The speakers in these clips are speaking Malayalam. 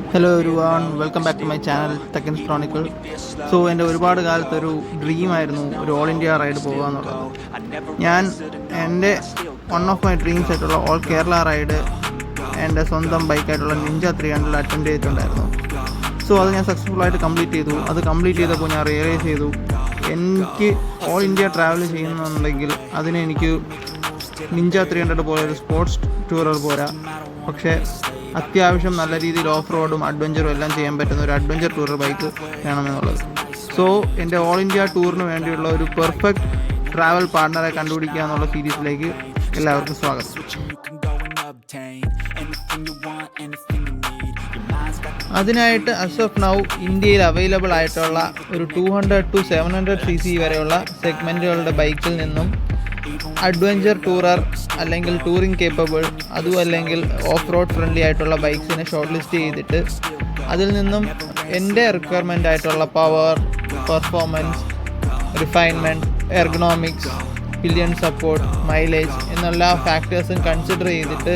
Hello everyone, welcome back to my channel Techan's chronicle. So എൻ്റെ ഒരുപാട് കാലത്തൊരു ഡ്രീമായിരുന്നു ഒരു ഓൾ ഇന്ത്യ റൈഡ് പോകുക എന്നുള്ളത്. എൻ്റെ വൺ ഓഫ് മൈ ഡ്രീംസ് ആയിട്ടുള്ള ഓൾ കേരള റൈഡ് എൻ്റെ സ്വന്തം ബൈക്കായിട്ടുള്ള നിഞ്ച 300 അറ്റൻഡ് ചെയ്തിട്ടുണ്ടായിരുന്നു. സോ അത് ഞാൻ സക്സസ്ഫുള്ളായിട്ട് കംപ്ലീറ്റ് ചെയ്തു. അത് കംപ്ലീറ്റ് ചെയ്തപ്പോൾ ഞാൻ റിയലൈസ് ചെയ്തു, എനിക്ക് ഓൾ ഇന്ത്യ ട്രാവൽ ചെയ്യുന്നുണ്ടെങ്കിൽ എനിക്ക് നിഞ്ച 300 പോലെ ഒരു സ്പോർട്സ് ടൂറർ പോരാ, പക്ഷേ അത്യാവശ്യം നല്ല രീതിയിൽ ഓഫ് റോഡും അഡ്വഞ്ചറും എല്ലാം ചെയ്യാൻ പറ്റുന്ന ഒരു അഡ്വഞ്ചർ ടൂറർ ബൈക്ക് വേണമെന്നുള്ളത്. സോ എൻ്റെ ഓൾ ഇന്ത്യ ടൂറിന് വേണ്ടിയുള്ള ഒരു പെർഫെക്റ്റ് ട്രാവൽ പാർട്ട്ണറെ കണ്ടുപിടിക്കുക എന്നുള്ള സീരീസിലേക്ക് എല്ലാവർക്കും സ്വാഗതം. അതിനായിട്ട് അസ് ഓഫ് നൗ ഇന്ത്യയിൽ അവൈലബിൾ ആയിട്ടുള്ള ഒരു 200 to 700 cc വരെയുള്ള സെഗ്മെൻറ്റുകളുടെ ബൈക്കിൽ നിന്നും അഡ്വഞ്ചർ ടൂറർ അല്ലെങ്കിൽ ടൂറിംഗ് കേപ്പബിൾ, അതും അല്ലെങ്കിൽ ഓഫ് റോഡ് ഫ്രണ്ട്ലി ആയിട്ടുള്ള ബൈക്സിനെ ഷോർട്ട് ലിസ്റ്റ് ചെയ്തിട്ട് അതിൽ നിന്നും എൻ്റെ റിക്വയർമെൻ്റ് ആയിട്ടുള്ള power, performance, refinement, ergonomics, pillion support, mileage എന്നുള്ള ഫാക്ടേഴ്സും കൺസിഡർ ചെയ്തിട്ട്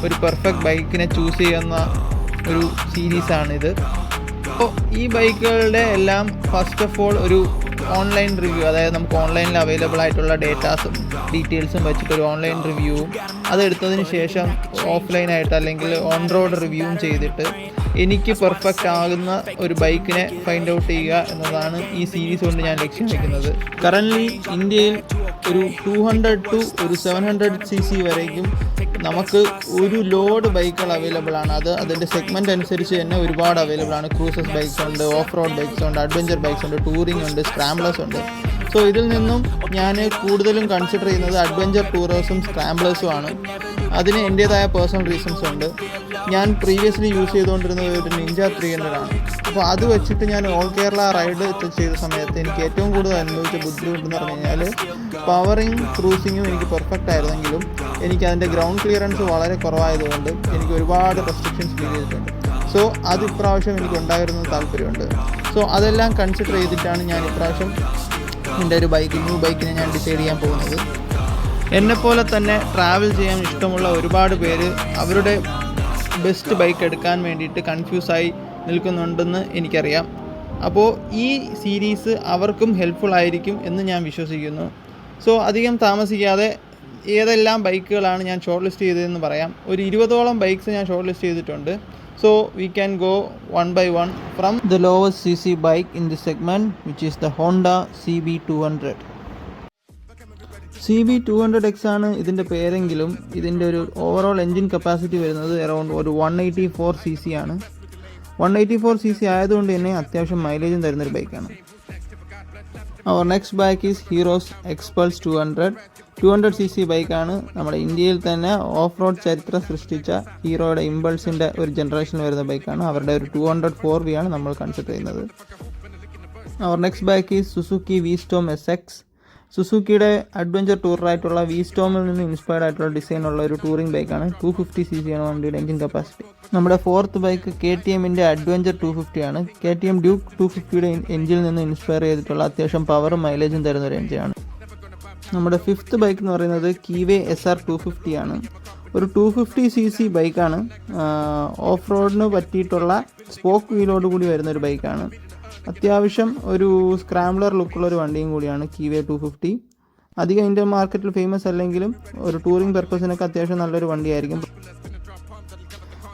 ഒരു പെർഫെക്റ്റ് ബൈക്കിനെ ചൂസ് ചെയ്യുന്ന ഒരു സീരീസാണിത്. അപ്പോൾ ഈ ബൈക്കുകളുടെ എല്ലാം ഫസ്റ്റ് ഓഫ് ഓൾ ഒരു ഓൺലൈൻ റിവ്യൂ, അതായത് നമുക്ക് ഓൺലൈനിൽ അവൈലബിൾ ആയിട്ടുള്ള ഡേറ്റാസും ഡീറ്റെയിൽസും വെച്ചിട്ടൊരു ഓൺലൈൻ റിവ്യൂവും, അതെടുത്തതിന് ശേഷം ഓഫ്ലൈനായിട്ട് അല്ലെങ്കിൽ ഓൺ റോഡ് റിവ്യൂവും ചെയ്തിട്ട് എനിക്ക് പെർഫെക്റ്റ് ആകുന്ന ഒരു ബൈക്കിനെ ഫൈൻഡ് ഔട്ട് ചെയ്യുക എന്നതാണ് ഈ സീരീസ് കൊണ്ട് ഞാൻ ലക്ഷ്യം വയ്ക്കുന്നത്. കറൻ്റ്ലി ഇന്ത്യയിൽ ഒരു 200 to 700 cc വരേക്കും നമുക്ക് ഒരു ലോഡ് ബൈക്കുകൾ അവൈലബിൾ ആണ്. അതിൻ്റെ സെഗ്മെൻറ്റ് അനുസരിച്ച് തന്നെ ഒരുപാട് അവൈലബിൾ ആണ്. ക്രൂസസ് ബൈക്സ് ഉണ്ട്, ഓഫ് റോഡ് ബൈക്സ് ഉണ്ട്, അഡ്വഞ്ചർ ബൈക്സ് ഉണ്ട്, ടൂറിംഗ് ഉണ്ട്, സ്ക്രാംബ്ലേഴ്സ് ഉണ്ട്. സോ ഇതിൽ നിന്നും ഞാൻ കൂടുതലും കൺസിഡർ ചെയ്യുന്നത് അഡ്വഞ്ചർ ടൂറേഴ്സും സ്ക്രാംബ്ലേഴ്സും ആണ്. അതിന് എൻ്റേതായ പേഴ്സണൽ റീസൺസ് ഉണ്ട്. ഞാൻ പ്രീവിയസ്ലി യൂസ് ചെയ്തുകൊണ്ടിരുന്നത് ഒരു നിഞ്ച 300 ആണ്. അപ്പോൾ അത് വെച്ചിട്ട് ഞാൻ ഓൾ കേരള റൈഡ് ചെയ്ത സമയത്ത് എനിക്ക് ഏറ്റവും കൂടുതൽ അനുഭവിച്ച ബുദ്ധിമുട്ടെന്ന് പറഞ്ഞു കഴിഞ്ഞാൽ പവറിങ് ക്രൂസിങ്ങും എനിക്ക് പെർഫെക്റ്റ് ആയിരുന്നെങ്കിലും എനിക്ക് അതിൻ്റെ ഗ്രൗണ്ട് ക്ലിയറൻസ് വളരെ കുറവായതുകൊണ്ട് എനിക്ക് ഒരുപാട് റെസ്ട്രിക്ഷൻസ് ഫീൽ ചെയ്തിട്ടുണ്ട്. സോ അത് ഇപ്രാവശ്യം എനിക്ക് ഉണ്ടായിരുന്ന താല്പര്യമുണ്ട്. സോ അതെല്ലാം കൺസിഡർ ചെയ്തിട്ടാണ് ഞാൻ ഇപ്രാവശ്യം എൻ്റെ ഒരു ന്യൂ ബൈക്കിനെ ഞാൻ ഡിസൈഡ് ചെയ്യാൻ പോകുന്നത്. എന്നെപ്പോലെ തന്നെ ട്രാവൽ ചെയ്യാൻ ഇഷ്ടമുള്ള ഒരുപാട് പേര് അവരുടെ ബെസ്റ്റ് ബൈക്ക് എടുക്കാൻ വേണ്ടിയിട്ട് കൺഫ്യൂസായി നിൽക്കുന്നുണ്ടെന്ന് എനിക്കറിയാം. അപ്പോൾ ഈ സീരീസ് അവർക്കും ഹെൽപ്ഫുൾ ആയിരിക്കും എന്ന് ഞാൻ വിശ്വസിക്കുന്നു. സോ അധികം താമസിക്കാതെ ഏതെല്ലാം ബൈക്കുകളാണ് ഞാൻ ഷോർട്ട് ലിസ്റ്റ് ചെയ്തതെന്ന് പറയാം. ഒരു 20ഓളം ബൈക്സ് ഞാൻ ഷോർട്ട് ലിസ്റ്റ് ചെയ്തിട്ടുണ്ട്. So we can go one by one from the lowest cc bike in this segment, which is the Honda CB200. CB200X ആണ് ഇതിൻ്റെ പേരെങ്കിലും ഇതിൻ്റെ ഒരു ഓവറോൾ എൻജിൻ കപ്പാസിറ്റി വരുന്നത് അറൗണ്ട് ഒരു 184 cc ആണ്. 184 cc ആയതുകൊണ്ട് തന്നെ അത്യാവശ്യം മൈലേജും തരുന്നൊരു ബൈക്കാണ്. Our next bike is Hero's Xpulse 200 cc ബൈക്കാണ്. നമ്മുടെ ഇന്ത്യയിൽ തന്നെ ഓഫ് റോഡ് ചരിത്രം സൃഷ്ടിച്ച ഹീറോയുടെ ഇമ്പൾസിൻ്റെ ഒരു ജനറേഷനിൽ വരുന്ന ബൈക്കാണ്. അവരുടെ ഒരു 204V ആണ് നമ്മൾ കൺസിഡർ ചെയ്യുന്നത്. Our next bike is Suzuki V-Storm SX. സുസുക്കിയുടെ അഡ്വഞ്ചർ ടൂറായിട്ടുള്ള V-Stormൽ നിന്ന് ഇൻസ്പയർഡ് ആയിട്ടുള്ള ഡിസൈനുള്ള ഒരു ടൂറിംഗ് ബൈക്കാണ്. 250 cc ആണ് വണ്ടിയുടെ എൻജിൻ കപ്പാസിറ്റി. നമ്മുടെ ഫോർത്ത് ബൈക്ക് KTMൻ്റെ അഡ്വഞ്ചർ 250 ആണ്. KTM Duke 250യുടെ എൻജിനിൽ നിന്ന് ഇൻസ്പയർ ചെയ്തിട്ടുള്ള അത്യാവശ്യം പവറും മൈലേജും തരുന്ന ഒരു എൻജിനാണ്. നമ്മുടെ ഫിഫ്ത്ത് ബൈക്ക് എന്ന് പറയുന്നത് കീവേ SR 250 ആണ്. ഒരു 250 cc ബൈക്കാണ്. ഓഫ് റോഡിന് പറ്റിയിട്ടുള്ള സ്പോക്ക് വീലോട് കൂടി വരുന്ന ഒരു ബൈക്കാണ്. അത്യാവശ്യം ഒരു സ്ക്രാംബ്ലർ ലുക്കുള്ളൊരു വണ്ടിയും കൂടിയാണ് കീവേ 250. അധികം ഇന്ത്യൻ മാർക്കറ്റിൽ ഫേമസ് അല്ലെങ്കിലും ഒരു ടൂറിംഗ് പർപ്പസിനൊക്കെ അത്യാവശ്യം നല്ലൊരു വണ്ടിയായിരിക്കും.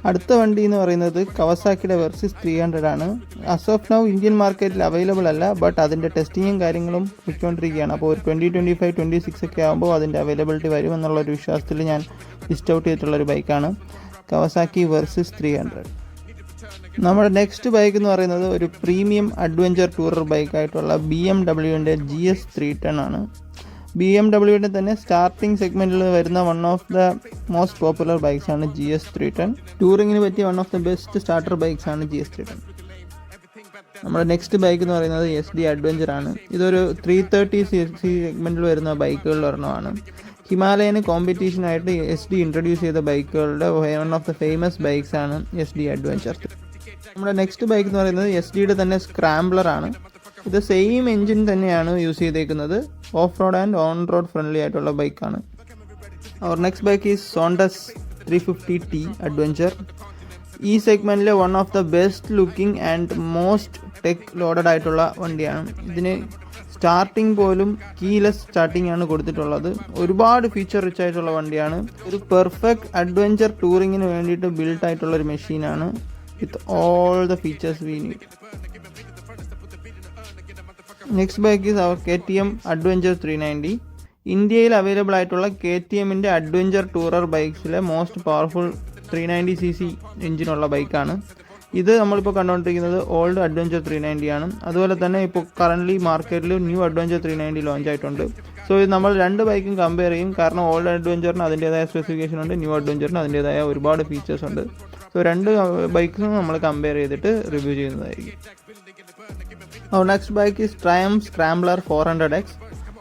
അടുത്ത വണ്ടി എന്ന് പറയുന്നത് കവാസാക്കിയുടെ വെർസിസ് 300 ആണ്. അസ് ഓഫ് നൗ ഇന്ത്യൻ മാർക്കറ്റിൽ അവൈലബിൾ അല്ല, ബട്ട് അതിൻ്റെ ടെസ്റ്റിങ്ങും കാര്യങ്ങളും പോയിക്കൊണ്ടിരിക്കുകയാണ്. അപ്പോൾ ഒരു 2025, 26 ഒക്കെ ആകുമ്പോൾ അതിൻ്റെ അവൈലബിലിറ്റി വരുമെന്നുള്ളൊരു വിശ്വാസത്തിൽ ഞാൻ ലിസ്റ്റ് ഔട്ട് ചെയ്തിട്ടുള്ളൊരു ബൈക്കാണ് കവാസാക്കി വെർസിസ് 300. നമ്മുടെ നെക്സ്റ്റ് ബൈക്ക് എന്ന് പറയുന്നത് ഒരു പ്രീമിയം അഡ്വഞ്ചർ ടൂറർ ബൈക്കായിട്ടുള്ള BMWൻ്റെ GS 310 ആണ്. BMWൻ്റെ തന്നെ സ്റ്റാർട്ടിംഗ് സെഗ്മെൻറ്റിൽ വരുന്ന one of the most popular bikes ആണ് GS 310. ടൂറിങ്ങിന് പറ്റിയ one of the best starter bikes ആണ് GS 310. നമ്മുടെ നെക്സ്റ്റ് ബൈക്ക് എന്ന് പറയുന്നത് SD അഡ്വഞ്ചർ ആണ്. ഇതൊരു 330 cc സെഗ്മെൻറ്റിൽ വരുന്ന ബൈക്കുകളിൽ ഒരെണ്ണമാണ്. ഹിമാലയന് കോമ്പറ്റീഷനായിട്ട് SD ഇൻട്രൊഡ്യൂസ് ചെയ്ത ബൈക്കുകളുടെ one of the famous bikes ആണ് SD അഡ്വഞ്ചർ. നമ്മുടെ നെക്സ്റ്റ് ബൈക്ക് എന്ന് പറയുന്നത് SDയുടെ തന്നെ സ്ക്രാംബ്ലർ ആണ്. ഇത് സെയിം എൻജിൻ തന്നെയാണ് യൂസ് ചെയ്തേക്കുന്നത്. Off road and on road friendly ആയിട്ടുള്ള ബൈക്കാണ്. Our next bike is Zontes 350T adventure. ഈ സെഗ്മെൻറ്റിലെ one of the best looking and most tech loaded ആയിട്ടുള്ള വണ്ടിയാണ്. ഇതിന് സ്റ്റാർട്ടിങ് പോലും കീലെസ് സ്റ്റാർട്ടിംഗ് ആണ് കൊടുത്തിട്ടുള്ളത്. ഒരുപാട് ഫീച്ചർ റിച്ച് ആയിട്ടുള്ള വണ്ടിയാണ്. ഒരു പെർഫെക്റ്റ് അഡ്വഞ്ചർ ടൂറിങ്ങിന് വേണ്ടിയിട്ട് ബിൽഡ് ആയിട്ടുള്ള ഒരു മെഷീനാണ് with all the features we need. Next bike is our KTM adventure 390. ഇന്ത്യയിൽ അവൈലബിൾ ആയിട്ടുള്ള KTMൻ്റെ അഡ്വഞ്ചർ ടൂറർ ബൈക്സിലെ മോസ്റ്റ് പവർഫുൾ 390cc എഞ്ചിനുള്ള ബൈക്കാണ് ഇത്. നമ്മളിപ്പോൾ കണ്ടുകൊണ്ടിരിക്കുന്നത് ഓൾഡ് അഡ്വഞ്ചർ 390 ആണ്. അതുപോലെ തന്നെ ഇപ്പോൾ കറൻ്റ്ലി മാർക്കറ്റിൽ ന്യൂ അഡ്വഞ്ചർ 390 ലോഞ്ച് ആയിട്ടുണ്ട്. സോ ഇത് നമ്മൾ രണ്ട് ബൈക്കും കമ്പയർ ചെയ്യും. കാരണം ഓൾഡ് അഡ്വഞ്ചറിന് അതിൻ്റേതായ സ്പെസിഫിക്കേഷൻ ഉണ്ട്, ന്യൂ അഡ്വഞ്ചറിന് അതിൻ്റേതായ ഒരുപാട് ഫീച്ചേഴ്സ് ഉണ്ട്. സോ രണ്ട് ബൈക്കും നമ്മൾ കമ്പയർ ചെയ്തിട്ട് റിവ്യൂ ചെയ്യുന്നതായിരിക്കും. Next bike is Triumph Scrambler 400X.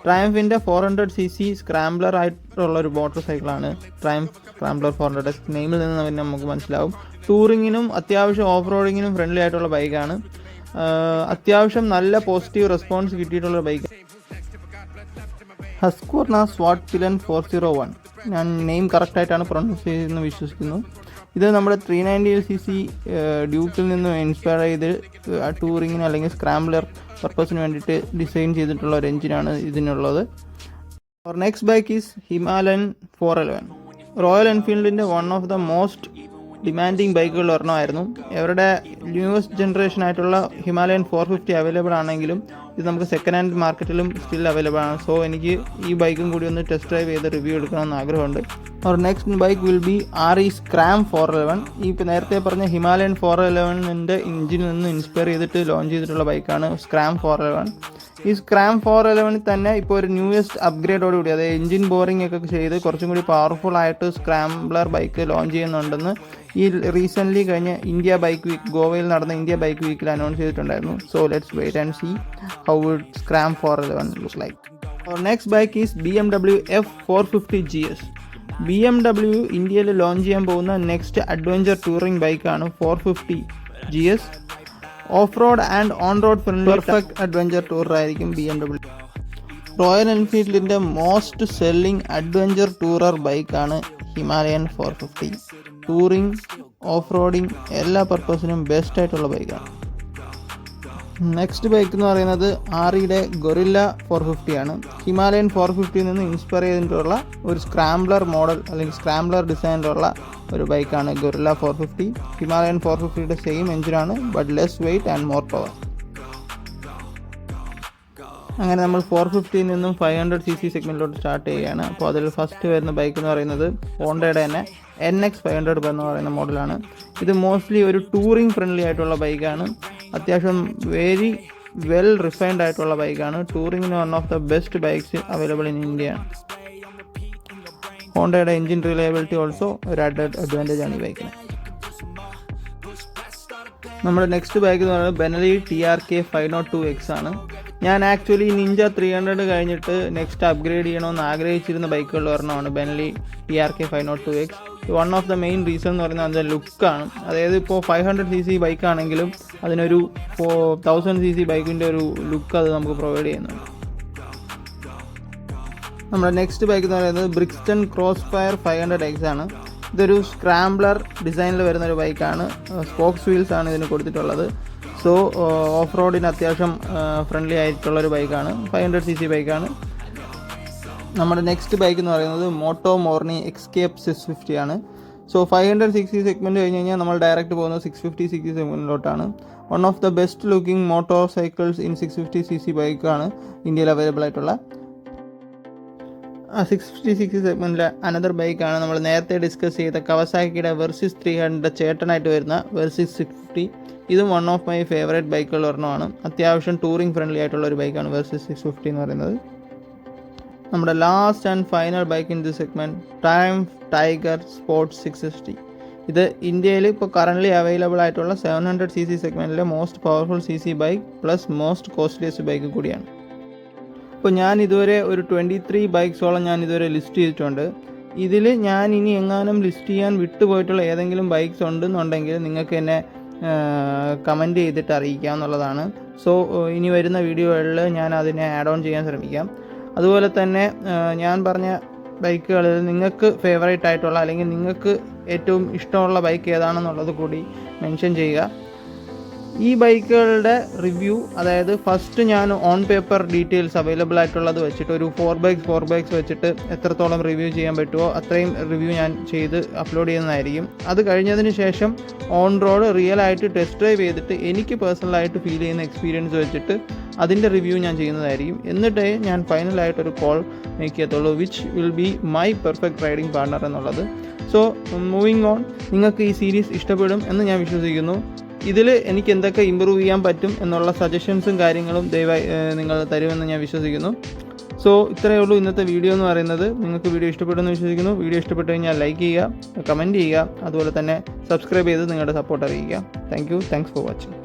ട്രയംഫിൻ്റെ 400cc scrambler ആയിട്ടുള്ള ഒരു മോട്ടോർ സൈക്കിളാണ് Triumph Scrambler 400X. നെയിമിൽ നിന്ന് തന്നെ നമുക്ക് മനസ്സിലാവും. ടൂറിങ്ങിനും അത്യാവശ്യം ഓഫ് റോഡിങ്ങിനും ഫ്രണ്ട്ലി ആയിട്ടുള്ള ബൈക്കാണ്. അത്യാവശ്യം നല്ല പോസിറ്റീവ് റെസ്പോൺസ് കിട്ടിയിട്ടുള്ള ബൈക്ക്. ഹസ്ക്വർണ സ്വാട്ട് പിലൻ 401. ഞാൻ നെയിം കറക്റ്റായിട്ടാണ് പ്രൊനൗൺസ് ചെയ്തെന്ന് വിശ്വസിക്കുന്നു. ഇത് നമ്മുടെ 390cc ഡ്യൂക്കിൽ നിന്ന് ഇൻസ്പയർ ചെയ്ത് ടൂറിങ്ങിന് അല്ലെങ്കിൽ സ്ക്രാംബ്ലർ പർപ്പസിന് വേണ്ടിയിട്ട് ഡിസൈൻ ചെയ്തിട്ടുള്ള ഒരു എഞ്ചിനാണ് ഇതിനുള്ളത്. Next bike is Himalayan 411. Royal എൻഫീൽഡിൻ്റെ one of the most demanding ബൈക്കുകളിൽ ഒരെണ്ണമായിരുന്നു. അവരുടെ ന്യൂവസ്റ്റ് ജനറേഷൻ ആയിട്ടുള്ള ഹിമാലയൻ 450 അവൈലബിൾ ആണെങ്കിലും ഇത് നമുക്ക് സെക്കൻഡ് ഹാൻഡ് മാർക്കറ്റിലും സ്റ്റിൽ അവൈലബിൾ ആണ്. സോ എനിക്ക് ഈ ബൈക്കും കൂടി ഒന്ന് ടെസ്റ്റ് ഡ്രൈവ് ചെയ്ത് റിവ്യൂ എടുക്കണമെന്ന് ആഗ്രഹമുണ്ട്. Next bike will be RE Scram 411. ഈ ഇപ്പോൾ നേരത്തെ പറഞ്ഞ ഹിമാലയൻ 411ൻ്റെ എഞ്ചിനിൽ നിന്ന് ഇൻസ്പയർ ചെയ്തിട്ട് ലോഞ്ച് ചെയ്തിട്ടുള്ള ബൈക്കാണ് Scram 411. ഈ Scram 411 തന്നെ ഇപ്പോൾ ഒരു ന്യൂവസ്റ്റ് അപ്ഗ്രേഡോടുകൂടി, അതായത് എഞ്ചിൻ ബോറിംഗ് ഒക്കെ ചെയ്ത് കുറച്ചും കൂടി പവർഫുൾ ആയിട്ട് സ്ക്രാംബ്ലർ ബൈക്ക് ലോഞ്ച് ചെയ്യുന്നുണ്ടെന്ന് ഈ റീസെൻ്റ്ലി കഴിഞ്ഞ ഇന്ത്യ ബൈക്ക് വീക്ക്, ഗോവയിൽ നടന്ന ഇന്ത്യ ബൈക്ക് വീക്കിൽ അനൗൺസ് ചെയ്തിട്ടുണ്ടായിരുന്നു. So let's wait and see how would Scram 411 look like. Next bike is BMW F450 GS. BMW ഇന്ത്യയിൽ ലോഞ്ച് ചെയ്യാൻ പോകുന്ന നെക്സ്റ്റ് അഡ്വഞ്ചർ ടൂറിംഗ് ബൈക്കാണ് 450 GS. Off road and on road friendly perfect adventure tour ആയിരിക്കും BMW. റോയൽ എൻഫീൽഡിൻ്റെ മോസ്റ്റ് സെല്ലിംഗ് അഡ്വഞ്ചർ ടൂറർ ബൈക്കാണ് ഹിമാലയൻ 450. ടൂറിംഗ്, ഓഫ് റോഡിങ് എല്ലാ പർപ്പസിനും ബെസ്റ്റ് ആയിട്ടുള്ള ബൈക്കാണ്. നെക്സ്റ്റ് ബൈക്ക് എന്ന് പറയുന്നത് REയുടെ ഗൊറില്ല 450 ആണ്. ഹിമാലയൻ 450 നിന്ന് ഇൻസ്പയർ ചെയ്തിട്ടുള്ള ഒരു സ്ക്രാംബ്ലർ മോഡൽ അല്ലെങ്കിൽ സ്ക്രാംബ്ലർ ഡിസൈനിലുള്ള ഒരു ബൈക്കാണ് ഗൊറില്ല 450. ഹിമാലയൻ 450യുടെ സെയിം എഞ്ചിനാണ്, but less wait and more power. അങ്ങനെ നമ്മൾ 450 നിന്നും 500cc സെഗ്മെൻറ്റിലോട്ട് സ്റ്റാർട്ട് ചെയ്യുകയാണ്. അപ്പോൾ അതിൽ ഫസ്റ്റ് വരുന്ന ബൈക്ക് എന്ന് പറയുന്നത് ഹോണ്ടയുടെ തന്നെ NX 500 എന്ന് പറയുന്ന മോഡലാണ്. ഇത് മോസ്റ്റ്ലി ഒരു ടൂറിംഗ് ഫ്രണ്ട്ലി ആയിട്ടുള്ള ബൈക്കാണ്. അത്യാവശ്യം വെരി വെൽ റിഫൈൻഡ് ആയിട്ടുള്ള ബൈക്കാണ്. ടൂറിങ്ങിന് one of the best bikes available in India. ഹോണ്ടയുടെ എഞ്ചിൻ റിലയബിലിറ്റി ഓൾസോ ഒരു അഡ്വാൻറ്റേജ് ആണ് ഈ ബൈക്കിന്. നമ്മുടെ നെക്സ്റ്റ് ബൈക്ക് എന്ന് പറയുന്നത് ബെനലി TRK 502X ആണ്. ഞാൻ ആക്ച്വലി നിഞ്ച 300 കഴിഞ്ഞിട്ട് നെക്സ്റ്റ് അപ്ഗ്രേഡ് ചെയ്യണമെന്ന് ആഗ്രഹിച്ചിരുന്ന ബൈക്കുകളിൽ ഒരെണ്ണമാണ് Benelli TRK 502X. One of the main reason എന്ന് പറയുന്നത് അതിൻ്റെ ലുക്കാണ്. അതായത് ഇപ്പോൾ 500cc ബൈക്കാണെങ്കിലും അതിനൊരു 1000cc ബൈക്കിൻ്റെ ഒരു ലുക്ക് അത് നമുക്ക് പ്രൊവൈഡ് ചെയ്യുന്നുണ്ട്. നമ്മുടെ നെക്സ്റ്റ് ബൈക്ക് എന്ന് പറയുന്നത് ബ്രിക്സ്റ്റൺ ക്രോസ്ഫയർ 500X ആണ്. ഇതൊരു സ്ക്രാംബ്ലർ ഡിസൈനിൽ വരുന്നൊരു ബൈക്കാണ്. സ്പോക്സ് വീൽസ് ആണ് ഇതിന് കൊടുത്തിട്ടുള്ളത്. സോ ഓഫ് റോഡിന് അത്യാവശ്യം ഫ്രണ്ട്ലി ആയിട്ടുള്ളൊരു ബൈക്കാണ്. 500cc ബൈക്കാണ്. നമ്മുടെ നെക്സ്റ്റ് ബൈക്ക് എന്ന് പറയുന്നത് മോട്ടോ മോർണി എക്സ്കേപ്പ് 650 ആണ്. സോ 500cc സെഗ്മെൻറ്റ് കഴിഞ്ഞ് കഴിഞ്ഞാൽ നമ്മൾ ഡയറക്റ്റ് പോകുന്നത് 650cc സെഗ്മെൻറ്റിലോട്ടാണ്. One of the best looking motorcycles in 650cc ബൈക്കാണ് ഇന്ത്യയിൽ അവൈലബിൾ ആയിട്ടുള്ള. 650cc സെഗ്മെൻറ്റിലെ അനദർ ബൈക്കാണ് നമ്മൾ നേരത്തെ ഡിസ്കസ് ചെയ്ത കവാസാക്കിയുടെ വെർസിസ് 300 ചേട്ടനായിട്ട് വരുന്ന വെർസിസ് 650. ഇതും വൺ ഓഫ് മൈ ഫേവറേറ്റ് ബൈക്കുകൾ ഒരെണ്ണമാണ്. അത്യാവശ്യം ടൂറിംഗ് ഫ്രണ്ട്ലി ആയിട്ടുള്ള ഒരു ബൈക്കാണ് വെർസിസ് 650 എന്ന് പറയുന്നത്. നമ്മുടെ last and final bike in this segment Triumph Tiger Sport 660. ഇത് ഇന്ത്യയിൽ ഇപ്പോൾ കറൻ്റ്ലി അവൈലബിൾ ആയിട്ടുള്ള 700cc സെഗ്മെൻറ്റിലെ most powerful CC bike plus most costliest bike കൂടിയാണ്. ഇപ്പോൾ ഞാൻ ഇതുവരെ ഒരു 23 ബൈക്സോളം ഞാൻ ഇതുവരെ ലിസ്റ്റ് ചെയ്തിട്ടുണ്ട്. ഇതിൽ ഞാൻ ഇനി എങ്ങാനും ലിസ്റ്റ് ചെയ്യാൻ വിട്ടുപോയിട്ടുള്ള ഏതെങ്കിലും ബൈക്സ് ഉണ്ടെന്നുണ്ടെങ്കിൽ നിങ്ങൾക്ക് എന്നെ കമൻറ്റ് ചെയ്തിട്ട് അറിയിക്കാമെന്നുള്ളതാണ്. സോ ഇനി വരുന്ന വീഡിയോകളിൽ ഞാൻ അതിനെ ആഡ് ഓൺ ചെയ്യാൻ ശ്രമിക്കാം. അതുപോലെ തന്നെ ഞാൻ പറഞ്ഞ ബൈക്കുകളിൽ നിങ്ങൾക്ക് ഫേവറേറ്റ് ആയിട്ടുള്ള അല്ലെങ്കിൽ നിങ്ങൾക്ക് ഏറ്റവും ഇഷ്ടമുള്ള ബൈക്ക് ഏതാണെന്നുള്ളത് കൂടി മെൻഷൻ ചെയ്യുക. ഈ ബൈക്കുകളുടെ റിവ്യൂ, അതായത് ഫസ്റ്റ് ഞാൻ ഓൺ പേപ്പർ ഡീറ്റെയിൽസ് അവൈലബിൾ ആയിട്ടുള്ളത് വെച്ചിട്ട് ഒരു 4x4 വെച്ചിട്ട് എത്രത്തോളം റിവ്യൂ ചെയ്യാൻ പറ്റുമോ അത്രയും റിവ്യൂ ഞാൻ ചെയ്ത് അപ്ലോഡ് ചെയ്യുന്നതായിരിക്കും. അത് കഴിഞ്ഞതിന് ശേഷം ഓൺ റോഡ് റിയൽ ആയിട്ട് ടെസ്റ്റ് ഡ്രൈവ് ചെയ്തിട്ട് എനിക്ക് പേഴ്സണലായിട്ട് ഫീൽ ചെയ്യുന്ന എക്സ്പീരിയൻസ് വെച്ചിട്ട് അതിൻ്റെ റിവ്യൂ ഞാൻ ചെയ്യുന്നതായിരിക്കും. എന്നിട്ടേ ഞാൻ ഫൈനലായിട്ടൊരു കോൾ മേക്ക് ചെയ്യത്തുള്ളൂ, which will be my perfect riding partner എന്നുള്ളത്. സോ മൂവിങ് ഓൺ, നിങ്ങൾക്ക് ഈ സീരീസ് ഇഷ്ടപ്പെടും എന്ന് ഞാൻ വിശ്വസിക്കുന്നു. ഇതിൽ എനിക്ക് എന്തൊക്കെ ഇമ്പ്രൂവ് ചെയ്യാൻ പറ്റും എന്നുള്ള സജഷൻസും കാര്യങ്ങളും ദയവായി നിങ്ങൾ തരുമെന്ന് ഞാൻ വിശ്വസിക്കുന്നു. സോ ഇത്രയേ ഉള്ളൂ ഇന്നത്തെ വീഡിയോ എന്ന് പറയുന്നത്. നിങ്ങൾക്ക് വീഡിയോ ഇഷ്ടപ്പെടുമെന്ന് വിശ്വസിക്കുന്നു. വീഡിയോ ഇഷ്ടപ്പെട്ടു കഴിഞ്ഞാൽ ലൈക്ക് ചെയ്യുക, കമൻറ്റ് ചെയ്യുക, അതുപോലെ തന്നെ സബ്സ്ക്രൈബ് ചെയ്ത് നിങ്ങളുടെ സപ്പോർട്ട് അറിയിക്കുക. Thanks for watching.